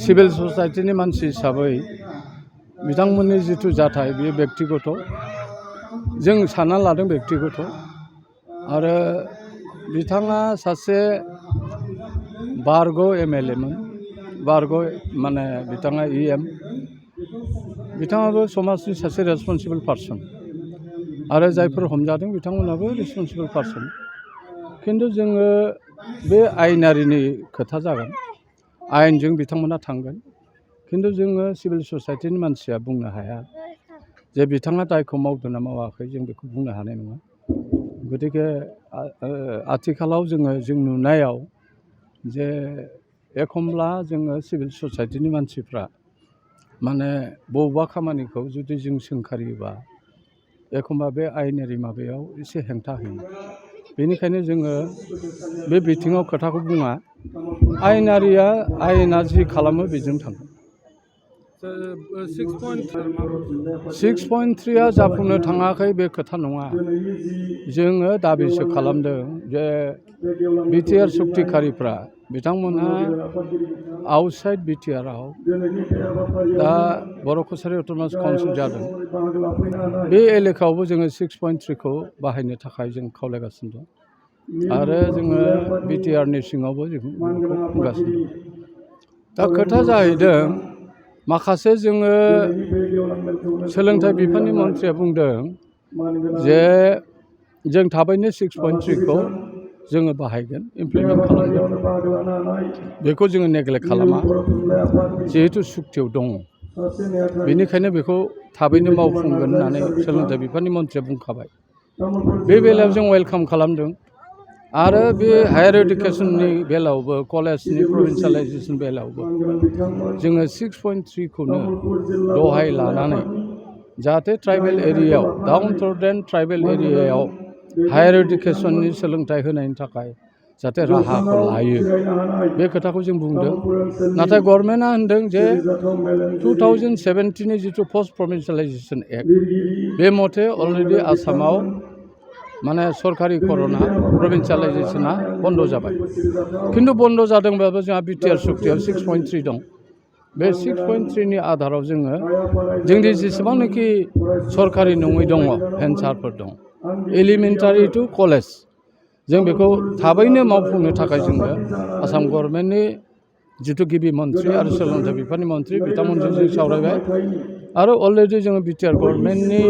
civil ससाइटिनि मानसि हिसाबै बिथांमोननि जिथु जाथाय बेयो व्यक्तिगत जों सानना लादों व्यक्तिगत आरो बिथाङा सासे बारग' एमएलए मोन बारग' माने बिथाङा इएम बिथाङाबो समाजनि सासे रेसपन्सिबल पार्सन आरो जायफोर हमजादों बिथांमोनाबो रेसपन्सिबल पार्सन खिन्थु जोङो बे आयेनारिनि खोथा जागोन आयेनजों बिथांमोना थांगोन खिन्थु जोङो सिभिल ससाइटिनि मानसिया बुंनो हाया जे बिथाङा दायखौ मावदों ना मावाखै जों बेखौ बुंनो हानाय नङा गतिके आथिखालाव जों नुनायाव जे एखमब्ला जोङो सिभिल ससाइटिनि मानसिफ्रा माने बबेबा खामानिखौ जुदि जों सोंखारियोबा एखमबा बे आयेनारि माबायाव एसे हेंथा होयो बेनिखायनो जोङो बे बिथिङाव खोथाखौ बुङा आयेनारिया आयेना जि खालामो बेजों थाङो 6.3 जाफुंनो थाङाखै बे खोथा नङा जोङो दाबिसो खालामदों जे बिटिआर सक्तिकारिफ्रा बिथांमोनहा आउटसाइड बिटिआरआव दा बर' कसारि अट'नमास काउन्सिल जादों बे एलेकायावबो जोङो 6.3खौ बाहायनो थाखाय जों खावलायगासिनो दं आरो जोङो बिटिआरनि सिङावबो जों बुंगासिनो दं दा खोथा जाहैदों माखासे जोङो सोलोंथाइ बिफाननि मन्थ्रिया बुंदों जे जों थाबैनो 6.3खौ जोङो बाहायगोन इमप्लिमेन्ट खालामगोन बेखौ जोङो नेग्लेक्ट खालामा जिहेथु सुक्तियाव दङ बेनिखायनो बेखौ थाबैनो मावफुंगोन होननानै सोलोंथाइ बिफाननि मन्थ्रिया बुंखाबाय बे बेलायाव जों वेलकाम खालामदों आरो बे हायार इडुकेसननि बेलायावबो कलेजनि प्रभिन्सियेलाइजेसन बेलायावबो जोङो 6.3खौनो दहाय लानानै जाहाथे ट्राइबेल एरियायाव डाउन टुन ट्राइबेल एरियायाव हायार इडुकेसननि सोलोंथाइ होनायनि थाखाय जाहाथे राहाखौ लायो बे खोथाखौ जों बुंदों नाथाय गभर्नमेन्टआ होनदों जे 2017नि जिथु पस्ट प्रभिन्सियेलाइजेसन एक्ट बे मथे अलरेडि आसामाव माने सरकारि कर'ना प्रभिन्सियेलाइजेसना बन्द' जाबाय खिन्थु बन्द' जादोंब्लाबो जोंहा बिटिआर सुक्तियाव 6.3 दं बे 6.3नि आधाराव जोङो जोंनि जेसेबांनाखि सरकारि नङै दङ भेन्सारफोर दं एलिमेन्टारि टु कलेज जों बेखौ थाबैनो मावफुंनो थाखाय जोङो आसाम गभर्नमेन्टनि जिथु गिबि मन्थ्रि आरो सोलोंथाइ बिफाननि मन्थ्रि बिथांमोनजों जों सावरायबाय आरो अलरेडि जोङो बिटिआर गभर्नमेन्टनि